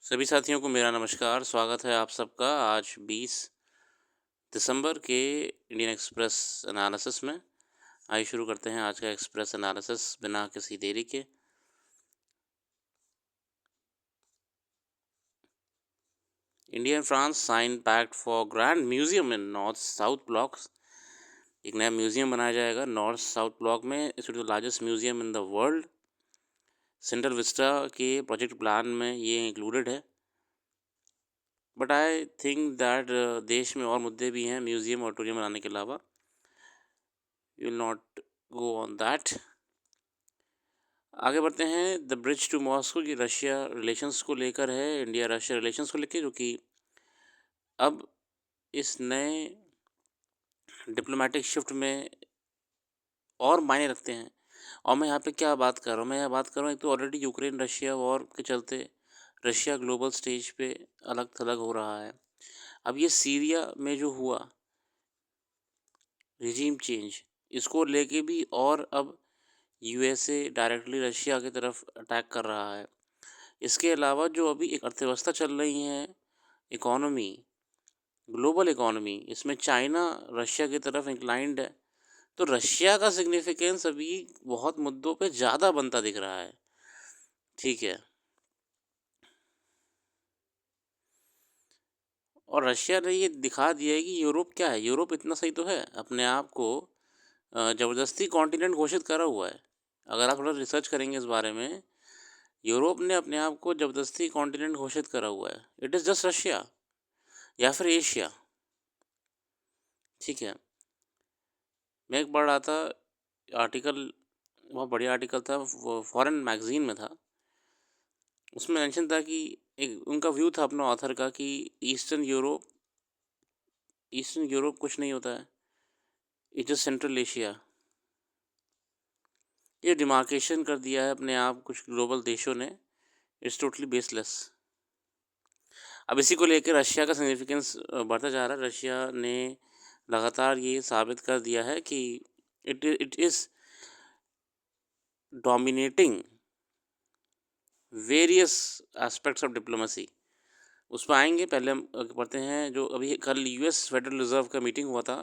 सभी साथियों को मेरा नमस्कार। स्वागत है आप सबका आज 20 दिसंबर के इंडियन एक्सप्रेस एनालिसिस में। आइए शुरू करते हैं आज का एक्सप्रेस एनालिसिस बिना किसी देरी के। India and France sign pact for grand museum in north south blocks. एक नया म्यूजियम बनाया जाएगा नॉर्थ साउथ ब्लॉक में। It's the largest museum in the world. Central vista के प्रोजेक्ट प्लान में ये इंक्लूडेड है। बट आई थिंक दैट देश में और मुद्दे भी हैं म्यूजियम ऑडिटोरियम बनाने के अलावा। You will not go on that. आगे बढ़ते हैं। द ब्रिज टू मॉस्को की रशिया रिलेशंस को लेकर है, इंडिया रशिया रिलेशंस को लेकर, जो कि अब इस नए डिप्लोमेटिक शिफ्ट में और मायने रखते हैं। और मैं यहाँ पे क्या बात कर रहा हूँ, मैं यहाँ बात कर रहा हूँ एक तो ऑलरेडी यूक्रेन रशिया वॉर के चलते रशिया ग्लोबल स्टेज पे अलग थलग हो रहा है। अब ये सीरिया में जो हुआ रिजीम चेंज, इसको लेके भी और अब यूएसए डायरेक्टली रशिया की तरफ अटैक कर रहा है। इसके अलावा जो अभी एक अर्थव्यवस्था चल रही है, इकॉनमी, ग्लोबल इकॉनमी, इसमें चाइना रशिया की तरफ इंक्लाइंड है। तो रशिया का सिग्निफिकेंस अभी बहुत मुद्दों पे ज़्यादा बनता दिख रहा है। ठीक है। और रशिया ने ये दिखा दिया है कि यूरोप क्या है, यूरोप इतना सही तो है, अपने आप को ज़बरदस्ती कॉन्टिनेंट घोषित करा हुआ है। अगर आप थोड़ा रिसर्च करेंगे इस बारे में, यूरोप ने अपने आप को ज़बरदस्ती कॉन्टिनेंट घोषित करा हुआ है। इट इज़ जस्ट रशिया या फिर एशिया। ठीक है। मैं एक पढ़ रहा था आर्टिकल, बहुत बढ़िया आर्टिकल था, वो फॉरेन मैगजीन में था। उसमें मेंशन था कि एक उनका व्यू था अपना ऑथर का कि ईस्टर्न यूरोप कुछ नहीं होता है, इट इज़ सेंट्रल एशिया। ये डिमार्केशन कर दिया है अपने आप कुछ ग्लोबल देशों ने। It's totally baseless. अब इसी को लेकर रशिया का सिग्निफिकेंस बढ़ता जा रहा है। रशिया ने लगातार ये साबित कर दिया है कि it is dominating various aspects of diplomacy. उस पर आएंगे। पहले हम पढ़ते हैं जो अभी कल यूएस फेडरल रिजर्व का मीटिंग हुआ था,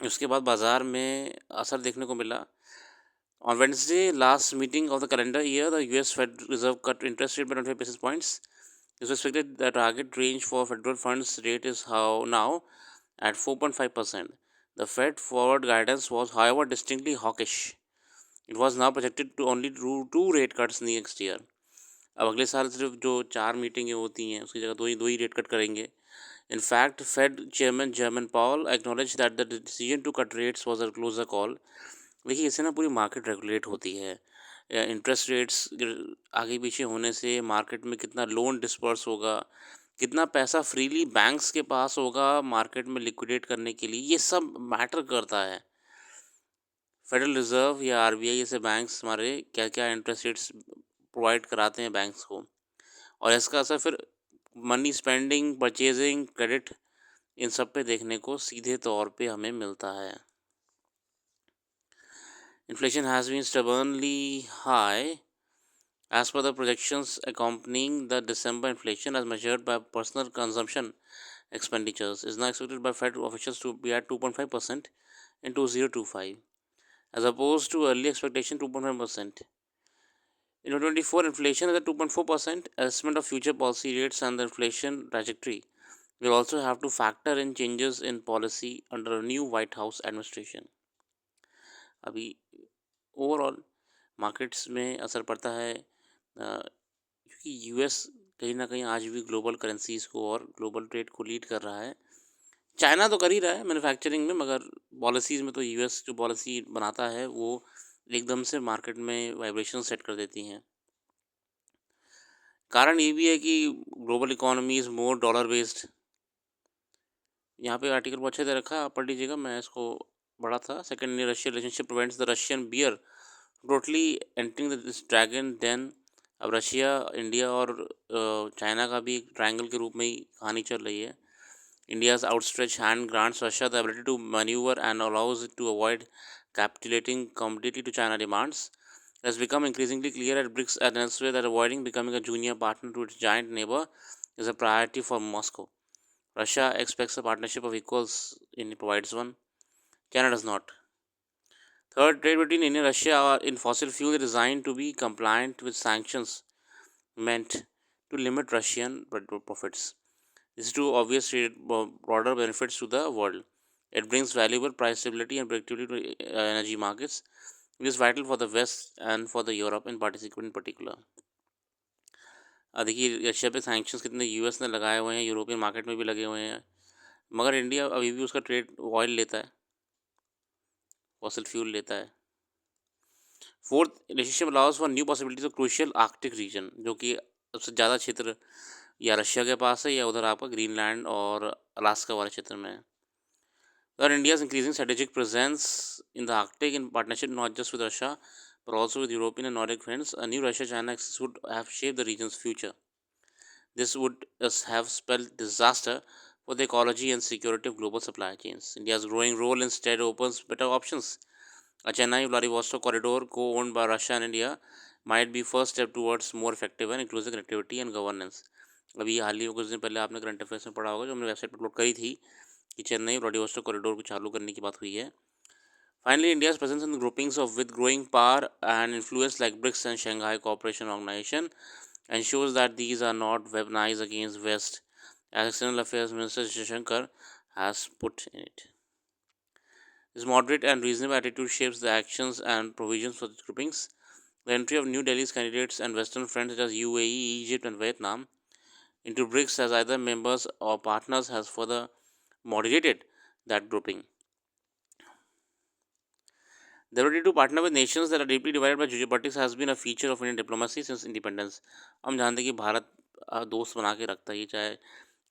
उसके बाद बाज़ार में असर देखने को मिला। On Wednesday, last meeting of the calendar year, the US Federal Reserve cut interest rate by 25 basis points. It was expected the target range for federal funds rate is now at 4.5%. The Fed forward guidance was, however, distinctly hawkish. It was now projected to only do 2 rate cuts next year. अब अगले साल सिर्फ जो 4 मीटिंगें होती हैं उसकी जगह दो ही रेट कट करेंगे. In fact, Fed Chairman Jerome Powell acknowledged that the decision to cut rates was a closer call. देखिए, इससे ना पूरी मार्केट रेगुलेट होती है। इंटरेस्ट रेट्स आगे पीछे होने से मार्केट में कितना लोन डिस्पर्स होगा, कितना पैसा फ्रीली बैंक्स के पास होगा मार्केट में लिक्विडेट करने के लिए, ये सब मैटर करता है। फेडरल रिजर्व या आरबीआई जैसे बैंक्स हमारे क्या क्या इंटरेस्ट रेट्स प्रोवाइड कराते हैं बैंक्स को, और इसका असर फिर मनी स्पेंडिंग, परचेजिंग, क्रेडिट, इन सब पे देखने को सीधे तौर पे हमें मिलता है। Inflation has been stubbornly high. As per the projections accompanying the December inflation as measured by personal consumption expenditures, is now expected by Fed officials to be at 2.5% in 2025, as opposed to early expectation 2.5%. In 2024, inflation is at 2.4%. Assessment of future policy rates and the inflation trajectory will also have to factor in changes in policy under a new White House administration. अभी overall markets में असर पड़ता है क्योंकि US कहीं ना कहीं आज भी ग्लोबल करेंसीज को और ग्लोबल ट्रेड को लीड कर रहा है। चाइना तो कर ही रहा है मैन्युफैक्चरिंग में, मगर पॉलिसीज़ में तो यूएस जो पॉलिसी बनाता है वो एकदम से मार्केट में वाइब्रेशन सेट कर देती हैं। कारण ये भी है कि global economy is more dollar based. यहाँ पे आर्टिकल बहुत अच्छे से रखा है, आप पढ़ लीजिएगा, मैं इसको पढ़ा था। Second, Russia relationship prevents the Russian bear totally entering this dragon den. अब रशिया, इंडिया और चाइना का भी एक ट्रायंगल के रूप में ही कहानी चल रही है। India's outstretch hand grants Russia the ability to manoeuvre and allows it to avoid capitulating completely to China demands. It has become increasingly clear at BRICS and elsewhere that avoiding becoming a junior partner to its giant neighbor is a priority for Moscow. Russia expects a partnership of equals, India provides one. China does not. Third, trade between India and Russia in fossil fuel is designed to be compliant with sanctions meant to limit Russian profits. This is to obvious broader benefits to the world. It brings valuable price stability and predictability to energy markets. It is vital for the West and for the Europe in particular. देखिए Russia पे sanctions कितने US ने लगाए हुए हैं, European market में भी लगे हुए हैं, मगर इंडिया अभी भी उसका ट्रेड ऑयल लेता है, फॉसिल फ्यूल लेता है. Fourth, relationship allows for new possibilities of crucial Arctic region, जो कि सबसे ज़्यादा क्षेत्र या रशिया के पास है या उधर आपका ग्रीनलैंड और अलास्का वाले क्षेत्र में है. That India's increasing strategic presence in the Arctic in partnership not just with Russia but also with European and Nordic friends, a new Russia-China axis would have shaped the region's future. This would have spelled disaster for the ecology and security of global supply chains. India's growing role instead opens better options. A Chennai-Vladivostok corridor, co-owned by Russia and India, might be first step towards more effective and inclusive connectivity and governance. अभी हाल ही में कुछ दिन पहले आपने current affairs में पढ़ा होगा, जो हमने वेबसाइट पर अपलोड करी थी कि चेन्नई व्लादिवोस्टोक कॉरिडोर को चालू करने की बात हुई है. Finally, India's presence in the groupings of with growing power and influence like BRICS and Shanghai Cooperation Organization ensures that these are not weaponized against West, as External Affairs Minister Shankar has put in it. This moderate and reasonable attitude shapes the actions and provisions for the groupings. The entry of New Delhi's candidates and Western friends such as UAE, Egypt, and Vietnam into BRICS as either members or partners has further moderated that grouping. The ability to partner with nations that are deeply divided by geopolitics has been a feature of Indian diplomacy since independence. हम जानते हैं कि भारत दोस्त बना के रखता है, चाहे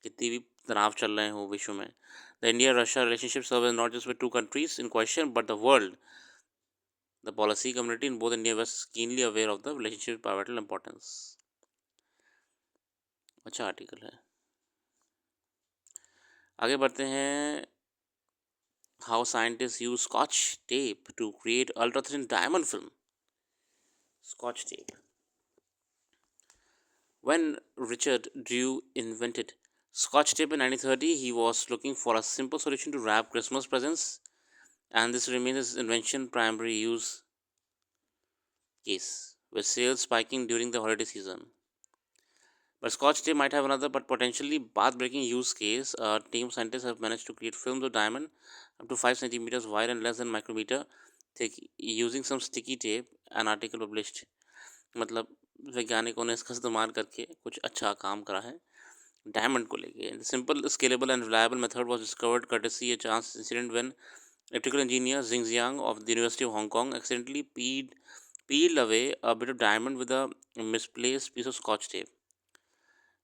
कितनी भी तनाव चल रहे हो विश्व में. The India-Russia relationship serves not just with two countries in question but the world. The policy community in both India and West is keenly aware of the relationship's pivotal importance. अच्छा आर्टिकल है. आगे बढ़ते हैं. How scientists use Scotch tape to create ultra-thin diamond film. Scotch tape. When Richard Drew invented Scotch tape in 1930, he was looking for a simple solution to wrap Christmas presents, and this remains his invention primary use case, with sales spiking during the holiday season. But Scotch tape might have another but potentially path-breaking use case. A team of scientists have managed to create films of diamond up to 5 centimeters wide and less than micrometer thick using some sticky tape. An article published. मतलब वैज्ञानिकों ने इसका इस्तेमाल करके कुछ अच्छा काम करा है डायमंड को लेके. Simple scalable and reliable method was discovered courtesy a chance incident when electrical engineer Xing Jiang of the University of Hong Kong accidentally peeled away a bit of diamond with a misplaced piece of Scotch tape.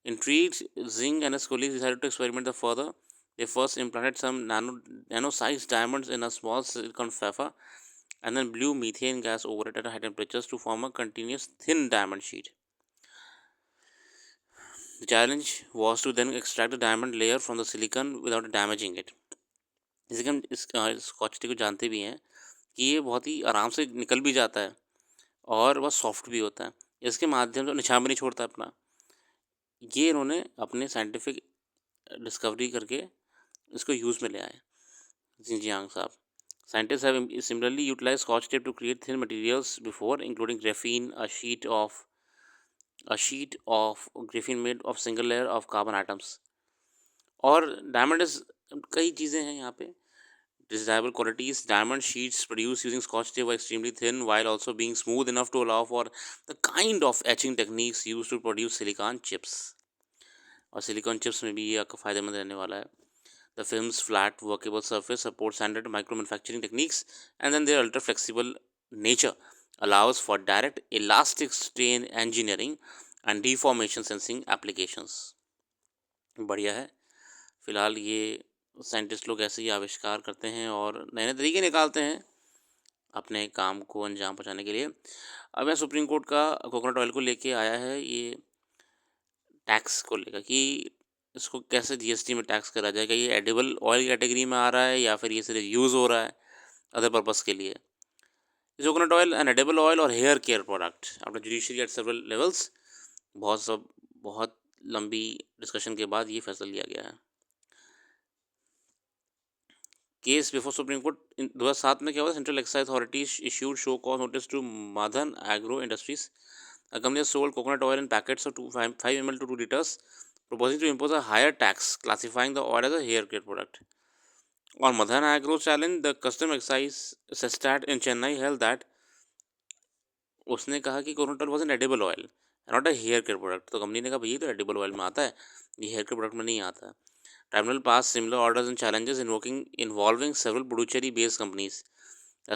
Intrigued, Xing and his colleagues decided to experiment further. They first implanted some nano-sized diamonds in a small silicon wafer and then blew methane gas over it at high temperatures to form a continuous thin diamond sheet. The challenge was to then extract the diamond layer from the silicon without damaging it. जैसे कि हम इस scotch tape को जानते भी हैं कि ये बहुत ही आराम से निकल भी जाता है और बहुत सॉफ्ट भी होता है. इसके माध्यम से निशान भी नहीं छोड़ता अपना. ये इन्होंने अपने साइंटिफिक डिस्कवरी करके इसको यूज़ में ले आए जिंजियांग साहब. Scientists have similarly utilized Scotch tape to create thin materials before, including graphene, a sheet of graphene made of single layer of carbon atoms. और diamond is कई चीज़ें हैं यहाँ पे. Desirable qualities. Diamond sheets produced using Scotch tape were extremely thin while also being smooth enough to allow for the kind of etching techniques used to produce silicon chips. और silicon chips में भी ये आपका फ़ायदेमंद रहने वाला है. The film's flat workable surface supports standard micro manufacturing techniques, and then their ultra flexible nature allows for direct elastic strain engineering and deformation sensing applications. बढ़िया है. फ़िलहाल ये साइंटिस्ट लोग ऐसे ही आविष्कार करते हैं और नए नए तरीके निकालते हैं अपने काम को अंजाम पहुंचाने के लिए. अब मैं सुप्रीम कोर्ट का कोकोनट ऑयल को लेके आया है ये टैक्स को लेकर कि इसको कैसे जीएसटी में टैक्स करा जाएगा. ये एडिबल ऑयल कैटेगरी में आ रहा है या फिर ये सिर्फ यूज़ हो रहा है अदर पर्पस के लिए. Is coconut oil an edible oil और hair care product? After judiciary at several levels, बहुत लंबी डिस्कशन के बाद ये फैसला लिया गया है। Case before supreme court in 2007 में क्या हुआ? Central excise authorities issued show cause notice to Madhan agro industries, a company has sold coconut oil in packets of 5 ml to 2 liters, proposing to impose a higher tax, classifying the oil as a hair care product. On Madhan Agro challenge, the custom excise sestat in Chennai held that उसने कहा कि coconut oil was an edible oil, not a hair care product. तो company ने कहा भैया तो edible oil में आता है, ये हेयर केयर प्रोडक्ट में नहीं आता है। Tribunal pass similar orders and challenges involving several Puducherry based companies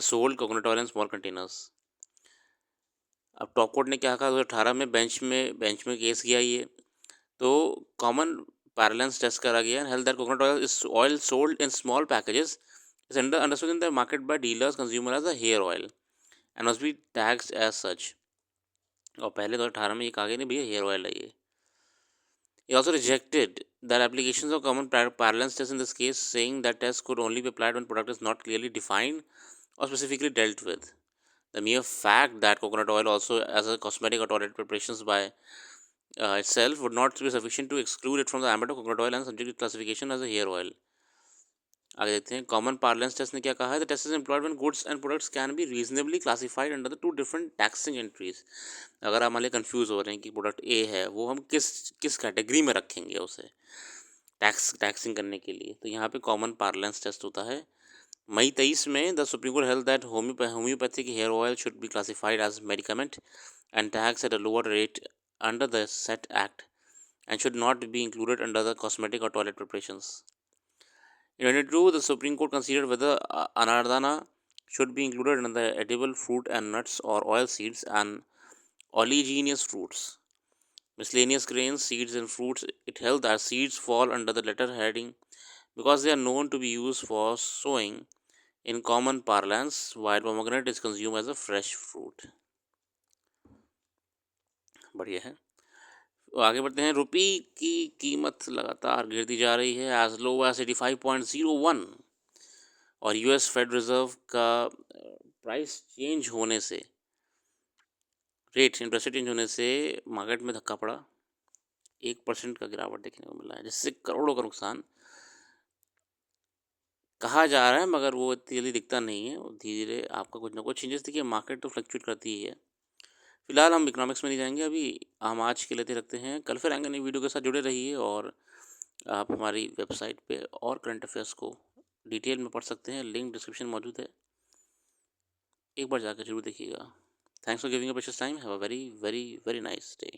sold coconut oil in small containers. अब टॉप कोर्ट ने क्या कहा? 2018 में बेंच में केस किया ये, तो कॉमन पैरेलेंस टेस्ट करा गया and held that coconut oil is oil sold in small packages is understood in the market by dealers consumer as a hair oil and must be taxed as such. और पहले 2018 में ये कहा गया नहीं भैया हेयर ऑयल है ये। He also rejected that applications of common parlance test in this case, saying that tests could only be applied when product is not clearly defined or specifically dealt with. The mere fact that coconut oil also as a cosmetic or toilet preparations by itself would not be sufficient to exclude it from the ambit of coconut oil and subject to classification as a hair oil. आगे देखते हैं common parlance test ने क्या कहा है? The test is employed when goods and products can be reasonably classified under the 2 different taxing entries. अगर आप मान लीजिए कन्फ्यूज़ हो रहे हैं कि प्रोडक्ट ए है, वो हम किस कैटेगरी में रखेंगे उसे टैक्सिंग करने के लिए, तो यहाँ पे कॉमन पार्लेंस टेस्ट होता है। मई 23 में the supreme court held that homeopathic hair oil should be classified as medicament and tax at a lower rate under the set act and should not be included under the cosmetic or toilet preparations. In 2022, the Supreme Court considered whether anardana should be included in the edible fruit and nuts or oil seeds and oleaginous fruits. Miscellaneous grains, seeds, and fruits, it held that seeds fall under the latter heading because they are known to be used for sowing in common parlance, while pomegranate is consumed as a fresh fruit. बढ़िया है। तो आगे बढ़ते हैं। रुपी की कीमत लगातार गिरती जा रही है, एज लो एज 85.01, और यूएस फेड रिजर्व का प्राइस चेंज होने से, इंटरेस्ट रेट चेंज होने से मार्केट में धक्का पड़ा, 1% का गिरावट देखने को मिला है, जिससे करोड़ों का नुकसान कहा जा रहा है, मगर वो इतनी जल्दी दिखता नहीं है। धीरे धीरे आपका कुछ ना कुछ चेंजेस दिखिए, मार्केट तो फ्लक्चुएट करती ही है। फिलहाल हम इकोनॉमिक्स में नहीं जाएंगे, अभी हम आज के लेते रखते हैं, कल फिर आएंगे नई वीडियो के साथ। जुड़े रहिए और आप हमारी वेबसाइट पे और करंट अफेयर्स को डिटेल में पढ़ सकते हैं, लिंक डिस्क्रिप्शन मौजूद है, एक बार जाकर जरूर देखिएगा। Thanks for giving a precious time. Have a very very very nice day.